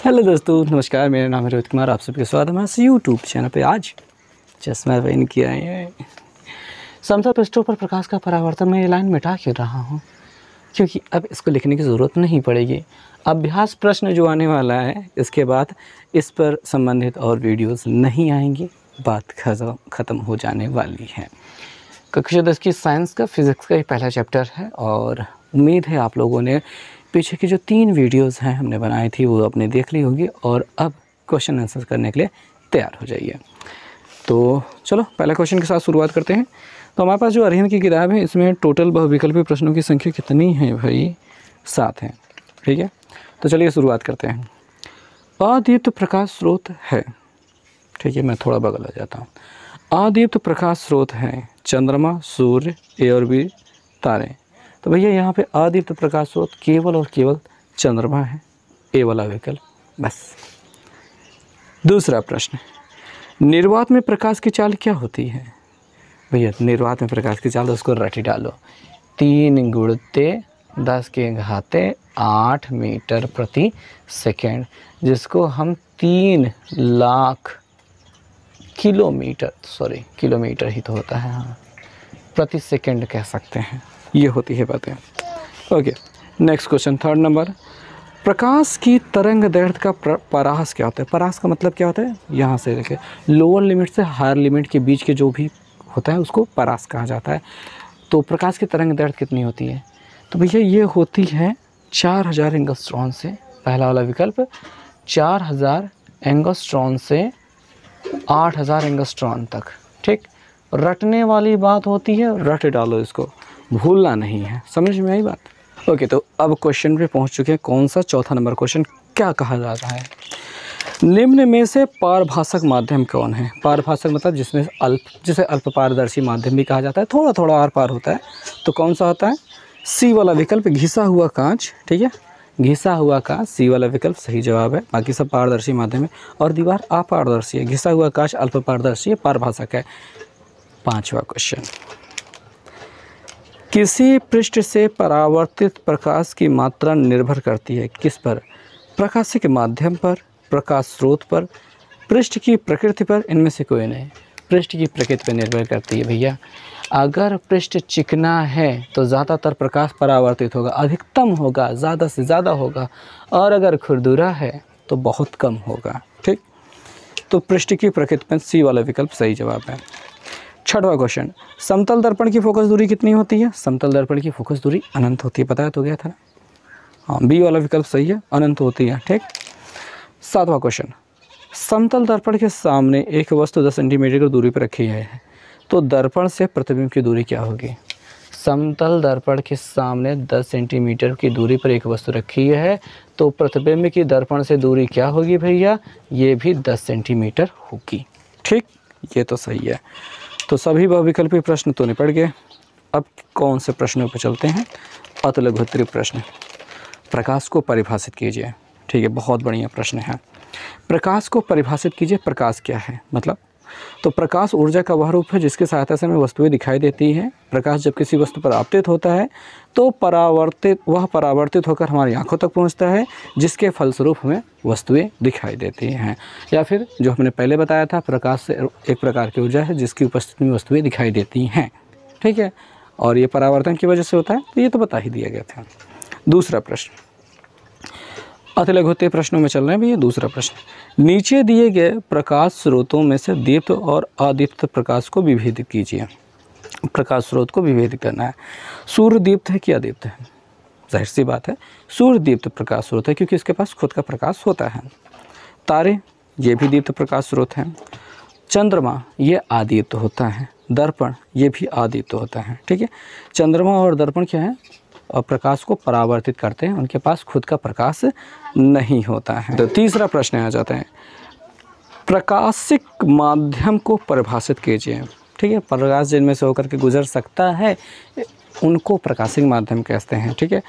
Hello दोस्तों, नमस्कार। मेरा नाम है रोहित कुमार। आप सबके स्वागत है हमारे यूट्यूब चैनल पे। आज चश्मा पहन के आए हैं। समतल पृष्ठों पर प्रकाश का परावर्तन में ये लाइन मिटा क्यों रहा हूँ, क्योंकि अब इसको लिखने की ज़रूरत नहीं पड़ेगी। अभ्यास प्रश्न जो आने वाला है, इसके बाद इस पर संबंधित और वीडियोज़ नहीं आएंगी। बात ख़त्म हो जाने वाली है। कक्षा 10 की साइंस का फिज़िक्स का ही पहला चैप्टर है और उम्मीद है आप लोगों ने पीछे की जो 3 वीडियोस हैं हमने बनाई थी वो आपने देख ली होगी और अब क्वेश्चन आंसर करने के लिए तैयार हो जाइए। तो चलो पहले क्वेश्चन के साथ शुरुआत करते हैं। तो हमारे पास जो अरविंद की किताब है इसमें टोटल बहुविकल्पी प्रश्नों की संख्या कितनी है भाई? 7 है। ठीक है, तो चलिए शुरुआत करते हैं। अदीप्त प्रकाश स्रोत है। ठीक है, मैं थोड़ा बगल आ जाता हूँ। अदीप्त प्रकाश स्रोत है चंद्रमा, सूर्य, ए और बी तारे। तो भैया यहाँ पे अदीप्त प्रकाश स्रोत केवल और केवल चंद्रमा है, ए वाला विकल्प बस। दूसरा प्रश्न, निर्वात में प्रकाश की चाल क्या होती है? भैया निर्वात में प्रकाश की चाल, उसको रटी डालो। 3 × 10⁸ मीटर प्रति सेकेंड, जिसको हम 3 लाख किलोमीटर ही तो होता है, हाँ, प्रति सेकेंड कह सकते हैं। ये होती है बातें। Okay, next question, 3rd number. प्रकाश की तरंग दैर्घ्य का परास क्या होता है? परास का मतलब क्या होता है? यहाँ से देखिए, लोअर लिमिट से हायर लिमिट के बीच के जो भी होता है उसको परास कहा जाता है। तो प्रकाश की तरंग दैर्घ्य कितनी होती है? तो भैया ये होती है 4000 एंगस्ट्रॉन से, पहला वाला विकल्प 4000 एंगस्ट्रॉन से 8000 एंगस्ट्रॉन तक। ठीक, रटने वाली बात होती है, रट डालो, इसको भूलना नहीं है। समझ में आई बात? ओके, तो अब क्वेश्चन पे पहुंच चुके हैं। कौन सा? 4था नंबर क्वेश्चन। क्या कहा जाता है? निम्न में से पारभाषक माध्यम कौन है? पारभाषक मतलब जिसे अल्प पारदर्शी माध्यम भी कहा जाता है, थोड़ा थोड़ा आर पार होता है। तो कौन सा होता है? सी वाला विकल्प, घिसा हुआ कांच। ठीक है, घिसा हुआ कांच, सी वाला विकल्प सही जवाब है। बाकी सब पारदर्शी माध्यम है और दीवार अपारदर्शी है। घिसा हुआ कांच अल्प पारदर्शी है, पारभाषक है। 5वां क्वेश्चन, किसी पृष्ठ से परावर्तित प्रकाश की मात्रा निर्भर करती है किस पर? प्रकाश के माध्यम पर, प्रकाश स्रोत पर, पृष्ठ की प्रकृति पर, इनमें से कोई नहीं। पृष्ठ की प्रकृति पर निर्भर करती है भैया। अगर पृष्ठ चिकना है तो ज़्यादातर प्रकाश परावर्तित होगा, अधिकतम होगा, ज़्यादा से ज़्यादा होगा। और अगर खुरदुरा है तो बहुत कम होगा। ठीक, तो पृष्ठ की प्रकृति पर सी वाला विकल्प सही जवाब है। 6वां क्वेश्चन, समतल दर्पण की फोकस दूरी कितनी होती है? समतल दर्पण की फोकस दूरी अनंत होती है, पता है तो गया था ना? हाँ, बी वाला विकल्प सही है, अनंत होती है। ठीक, 7वां क्वेश्चन, समतल दर्पण के सामने एक वस्तु 10 सेंटीमीटर की दूरी पर रखी है, तो दर्पण से प्रतिबिंब की दूरी क्या होगी? समतल दर्पण के सामने 10 सेंटीमीटर की दूरी पर एक वस्तु रखी है, तो प्रतिबिंब की दर्पण से दूरी क्या होगी भैया? ये भी 10 सेंटीमीटर होगी। ठीक, ये तो सही है। तो सभी बहुविकल्पी प्रश्न तो निपट गए। अब कौन से प्रश्नों पर चलते हैं? अतिलघुत्तरीय प्रश्न। प्रकाश को परिभाषित कीजिए। ठीक है, बहुत बढ़िया प्रश्न है। प्रकाश को परिभाषित कीजिए। प्रकाश क्या है? मतलब, तो प्रकाश ऊर्जा का वह रूप है जिसकी सहायता से हमें वस्तुएं दिखाई देती हैं। प्रकाश जब किसी वस्तु पर आपतित होता है तो वह परावर्तित होकर हमारी आंखों तक पहुंचता है, जिसके फलस्वरूप हमें वस्तुएं दिखाई देती हैं। या फिर जो हमने पहले बताया था, प्रकाश से एक प्रकार की ऊर्जा है जिसकी उपस्थिति में वस्तुएं दिखाई देती हैं। ठीक है, और ये परावर्तन की वजह से होता है, तो ये तो बता ही दिया गया था। दूसरा प्रश्न, अतिलघुत्तरीय प्रश्नों में चल रहे हैं भैया। दूसरा प्रश्न, नीचे दिए गए प्रकाश स्रोतों में से दीप्त और अदीप्त प्रकाश को विभेदित कीजिए। प्रकाश स्रोत को विभेदित करना है। सूर्य दीप्त है कि अदीप्त है? जाहिर सी बात है, सूर्य दीप्त प्रकाश स्रोत है क्योंकि इसके पास खुद का प्रकाश होता है। तारे, ये भी दीप्त प्रकाश स्रोत हैं। चंद्रमा, ये अदीप्त होता है। दर्पण, ये भी अदीप्त होता है। ठीक है, चंद्रमा और दर्पण क्या है? और प्रकाश को परावर्तित करते हैं, उनके पास खुद का प्रकाश नहीं होता है। तो तीसरा प्रश्न आ जाता है, प्रकाशिक माध्यम को परिभाषित कीजिए। ठीक है, प्रकाश जिनमें से होकर के गुजर सकता है उनको प्रकाशिक माध्यम कहते हैं। ठीक है,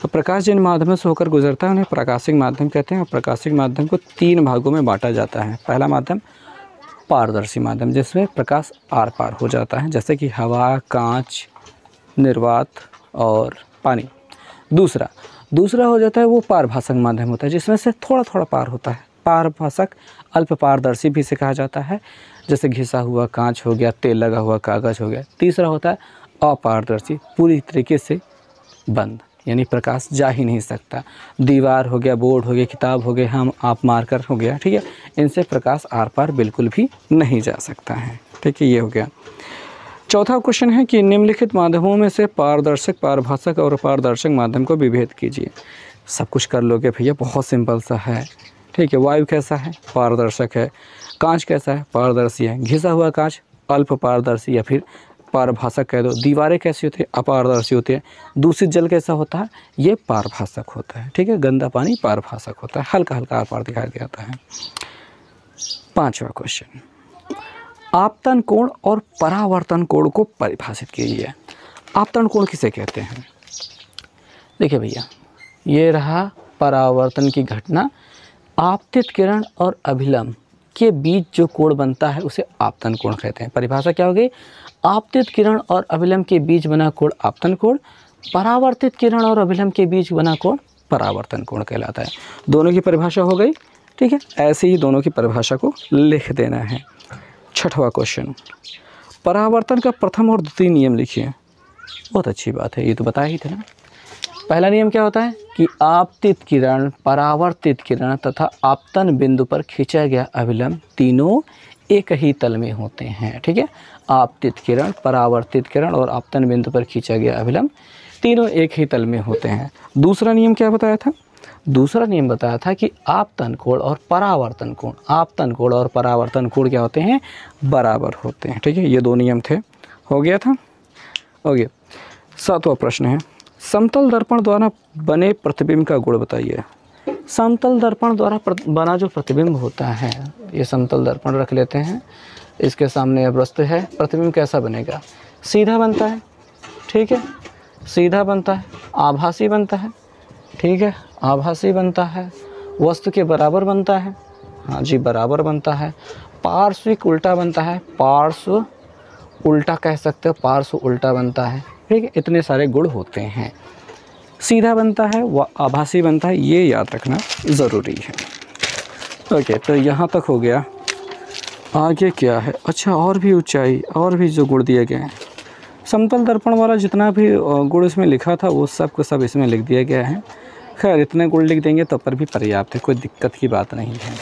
तो प्रकाश जिन माध्यमों से होकर गुजरता है उन्हें प्रकाशिक माध्यम कहते हैं। और प्रकाशिक माध्यम को 3 भागों में बांटा जाता है। पहला माध्यम पारदर्शी माध्यम, जिसमें प्रकाश आर पार हो जाता है, जैसे कि हवा, कांच, निर्वात और पानी। दूसरा दूसरा हो जाता है वो पारभाषक माध्यम होता है, जिसमें से थोड़ा थोड़ा पार होता है। पारभाषक अल्प पारदर्शी भी इसे कहा जाता है, जैसे घिसा हुआ कांच हो गया, तेल लगा हुआ कागज़ हो गया। तीसरा होता है अपारदर्शी, पूरी तरीके से बंद, यानी प्रकाश जा ही नहीं सकता। दीवार हो गया, बोर्ड हो गया, किताब हो गया, हम आप मार्कर हो गया, ठीक है, इनसे प्रकाश आर पार बिल्कुल भी नहीं जा सकता है, ठीक है। ये हो गया। चौथा क्वेश्चन है कि निम्नलिखित माध्यमों में से पारदर्शक, पारभाषक और अपारदर्शक माध्यम को विभेद कीजिए। सब कुछ कर लोगे भैया, बहुत सिंपल सा है, ठीक है। वायु कैसा है? पारदर्शक है। कांच कैसा है? पारदर्शी है। घिसा हुआ कांच अल्प पारदर्शी या फिर पारभाषक कह दो। दीवारें कैसी होती है? अपारदर्शी होती है। दूषित जल कैसा होता है? ये पारभाषक होता है, ठीक है। गंदा पानी पारभाषक होता है, हल्का हल्का आर पार दिखाई देता है। पांचवा क्वेश्चन, आपतन कोण और परावर्तन कोण को परिभाषित कीजिए। आपतन कोण किसे कहते हैं? देखिए भैया, ये रहा परावर्तन की घटना, आपतित किरण और अभिलंब के बीच जो कोण बनता है उसे आपतन कोण कहते हैं। परिभाषा क्या होगी? आपतित किरण और अभिलंब के बीच बना कोण आपतन कोण, परावर्तित किरण और अभिलंब के बीच बना कोण परावर्तन कोण कहलाता है। दोनों की परिभाषा हो गई, ठीक है। ऐसे ही दोनों की परिभाषा को लिख देना है। छठवां क्वेश्चन, परावर्तन का प्रथम और द्वितीय नियम लिखिए। बहुत अच्छी बात है, ये तो बताया ही था ना। पहला नियम क्या होता है कि आपतित किरण, परावर्तित किरण तथा आपतन बिंदु पर खींचा गया अभिलंब तीनों एक ही तल में होते हैं, ठीक है। आपतित किरण, परावर्तित किरण और आपतन बिंदु पर खींचा गया अभिलंब तीनों एक ही तल में होते हैं। दूसरा नियम क्या बताया था? दूसरा नियम बताया था कि आपतन कोण और परावर्तन कोण, आपतन कोण और परावर्तन कोण क्या होते हैं? बराबर होते हैं, ठीक है। ये दो नियम थे, हो गया था, हो गया। सातवां प्रश्न है, समतल दर्पण द्वारा बने प्रतिबिंब का गुण बताइए। समतल दर्पण द्वारा बना जो प्रतिबिंब होता है, ये समतल दर्पण रख लेते हैं, इसके सामने अब वस्तु है। प्रतिबिंब कैसा बनेगा? सीधा बनता है, ठीक है, सीधा बनता है, आभासी बनता है, ठीक है, आभासी बनता है, वस्तु के बराबर बनता है, हाँ जी बराबर बनता है, पार्श्विक उल्टा बनता है, पार्श्व उल्टा कह सकते हो, पार्श्व उल्टा बनता है, ठीक है। इतने सारे गुण होते हैं। सीधा बनता है, व आभासी बनता है, ये याद रखना ज़रूरी है। ओके, तो यहाँ तक हो गया। आगे क्या है? अच्छा, और भी ऊंचाई, और भी जो गुण दिए गए हैं, समतल दर्पण वाला जितना भी गुण इसमें लिखा था वो सब को सब इसमें लिख दिया गया है। खैर इतने गुण लिख देंगे तो पर भी पर्याप्त है, कोई दिक्कत की बात नहीं है।